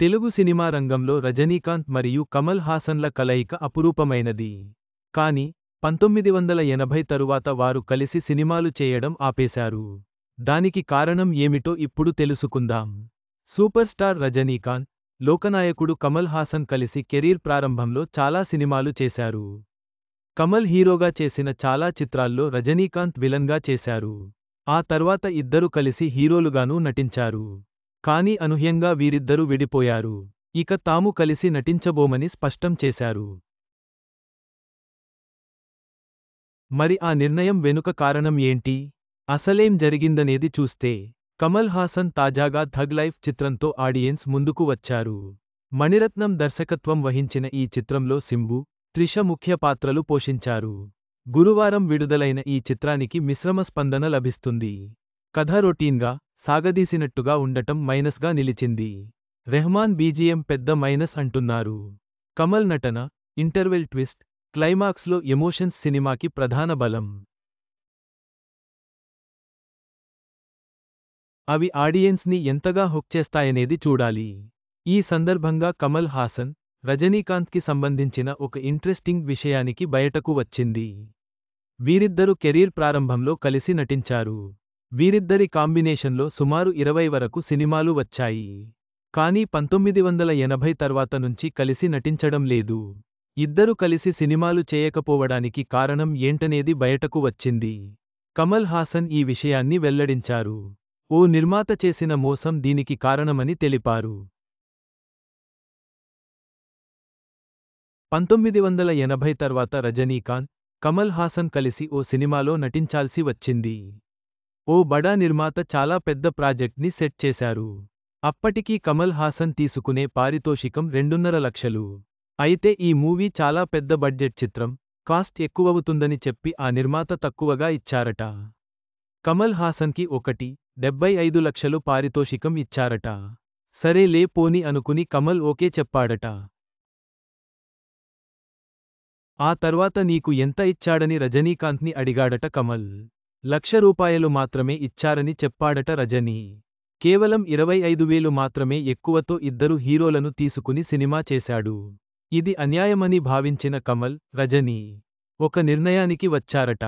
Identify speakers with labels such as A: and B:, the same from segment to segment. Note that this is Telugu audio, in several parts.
A: తెలుగు సినిమా రంగంలో రజనీకాంత్ మరియు కమల్ హాసన్ల కలయిక అపురూపమైనది. కానీ 1980 తరువాత వారు కలిసి సినిమాలు చేయడం ఆపేశారు. దానికి కారణం ఏమిటో ఇప్పుడు తెలుసుకుందాం. సూపర్ స్టార్ రజనీకాంత్, లోకనాయకుడు కమల్ హాసన్ కలిసి కెరీర్ ప్రారంభంలో చాలా సినిమాలు చేశారు. కమల్ హీరోగా చేసిన చాలా చిత్రాల్లో రజనీకాంత్ విలన్గా చేశారు. ఆ తర్వాత ఇద్దరు కలిసి హీరోలుగానూ నటించారు. కానీ అనూహ్యంగా వీరిద్దరూ విడిపోయారు. ఇక తాము కలిసి నటించబోమని స్పష్టం చేశారు. మరి ఆ నిర్ణయం వెనుక కారణం ఏంటి? అసలేం జరిగిందనేది చూస్తే, కమల్ హాసన్ తాజాగా థగ్ లైఫ్ చిత్రంతో ఆడియన్స్ ముందుకు వచ్చారు. మణిరత్నం దర్శకత్వం వహించిన ఈ చిత్రంలో సింబు, త్రిష ముఖ్య పాత్రలు పోషించారు. గురువారం విడుదలైన ఈ చిత్రానికి మిశ్రమ స్పందన లభిస్తుంది. కథ రొటీన్గా, సాగదీసినట్టుగా ఉండటం మైనస్గా నిలిచింది. రెహమాన్ బీజీఎం పెద్ద మైనస్ అంటున్నారు. కమల్ నటన, ఇంటర్వెల్ ట్విస్ట్, క్లైమాక్స్లో ఎమోషన్స్ సినిమాకి ప్రధాన బలం. అవి ఆడియన్స్ని ఎంతగా హుక్ చేస్తాయనేది చూడాలి. ఈ సందర్భంగా కమల్ హాసన్, రజనీకాంత్కి సంబంధించిన ఒక ఇంట్రెస్టింగ్ విషయానికి బయటకు వచ్చింది. వీరిద్దరు కెరీర్ ప్రారంభంలో కలిసి నటించారు. వీరిద్దరి కాంబినేషన్లో సుమారు 20 వరకు సినిమాలు వచ్చాయి. కానీ 1980 తర్వాత నుంచి కలిసి నటించడం లేదు. ఇద్దరు కలిసి సినిమాలు చేయకపోవడానికి కారణం ఏంటనేది బయటకు వచ్చింది. కమల్ హాసన్ ఈ విషయాన్ని వెల్లడించారు. ఓ నిర్మాత చేసిన మోసం దీనికి కారణమని తెలిపారు. 1980 తర్వాత రజనీకాంత్, కమల్ హాసన్ కలిసి ఓ సినిమాలో నటించాల్సి వచ్చింది. ఓ బడా నిర్మాత చాలా పెద్ద ప్రాజెక్ట్ని సెట్ చేశారు. అప్పటికీ కమల్ హాసన్ తీసుకునే పారితోషికం 2.5 లక్షలు. అయితే ఈ మూవీ చాలా పెద్ద బడ్జెట్ చిత్రం, కాస్ట్ ఎక్కువవుతుందని చెప్పి ఆ నిర్మాత తక్కువగా ఇచ్చారట. కమల్ హాసన్కి 1.75 లక్షలు పారితోషికం ఇచ్చారట. సరేలే పోని అనుకుని కమల్ ఓకే చెప్పాడట. ఆ తర్వాత నీకు ఎంత ఇచ్చాడని రజనీకాంత్ని అడిగాడట కమల్. ₹1,00,000 మాత్రమే ఇచ్చారని చెప్పాడట రజనీ. కేవలం 25,000 మాత్రమే ఎక్కువతో ఇద్దరు హీరోలను తీసుకుని సినిమా చేశాడు. ఇది అన్యాయమని భావించిన కమల్, రజనీ ఒక నిర్ణయానికి వచ్చారట.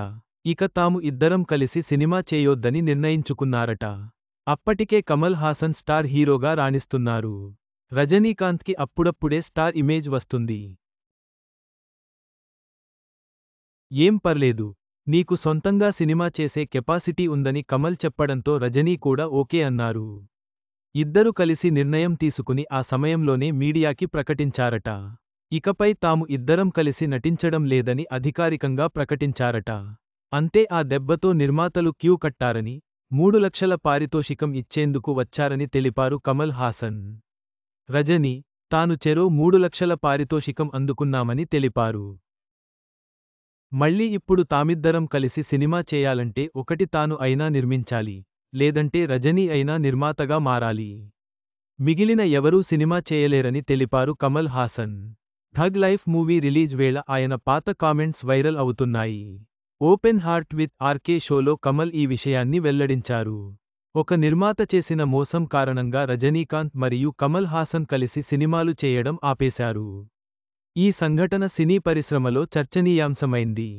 A: ఇక తాము ఇద్దరం కలిసి సినిమా చేయొద్దని నిర్ణయించుకున్నారట. అప్పటికే కమల్ హాసన్ స్టార్ హీరోగా రాణిస్తున్నారు. రజనీకాంత్కి అప్పుడప్పుడే స్టార్ ఇమేజ్ వస్తుంది. ఏం పర్లేదు, నీకు సొంతంగా సినిమా చేసే కెపాసిటీ ఉందని కమల్ చెప్పడంతో రజనీ కూడా ఓకే అన్నారు. ఇద్దరు కలిసి నిర్ణయం తీసుకుని ఆ సమయంలోనే మీడియాకి ప్రకటించారట. ఇకపై తాము ఇద్దరం కలిసి నటించడం లేదని అధికారికంగా ప్రకటించారట. అంతే ఆ దెబ్బతో నిర్మాతలు క్యూ కట్టారని, 3 లక్షల పారితోషికం ఇచ్చేందుకు వచ్చారని తెలిపారు కమల్ హాసన్. రజనీ, తాను చెరో 3 లక్షల పారితోషికం అందుకున్నామని తెలిపారు. మళ్ళీ ఇప్పుడు తామిద్దరం కలిసి సినిమా చేయాలంటే ఒకటి తాను అయినా నిర్మించాలి, లేదంటే రజనీ అయినా నిర్మాతగా మారాలి. మిగిలిన ఎవరూ సినిమా చేయలేరని తెలిపారు Kamal Haasan. Tug life movie release వేళ ఆయన పాత కామెంట్స్ వైరల్ అవుతున్నాయి. ఓపెన్ హార్ట్ విత్ ఆర్కే షోలో కమల్ ఈ విషయాన్ని వెల్లడించారు. ఒక నిర్మాత చేసిన మోసం కారణంగా రజనీకాంత్ మరియు కమల్ హాసన్ కలిసి సినిమాలు చేయడం ఆపేశారు. ఈ సంఘటన సినీ పరిశ్రమలో చర్చనీయాంశమైంది.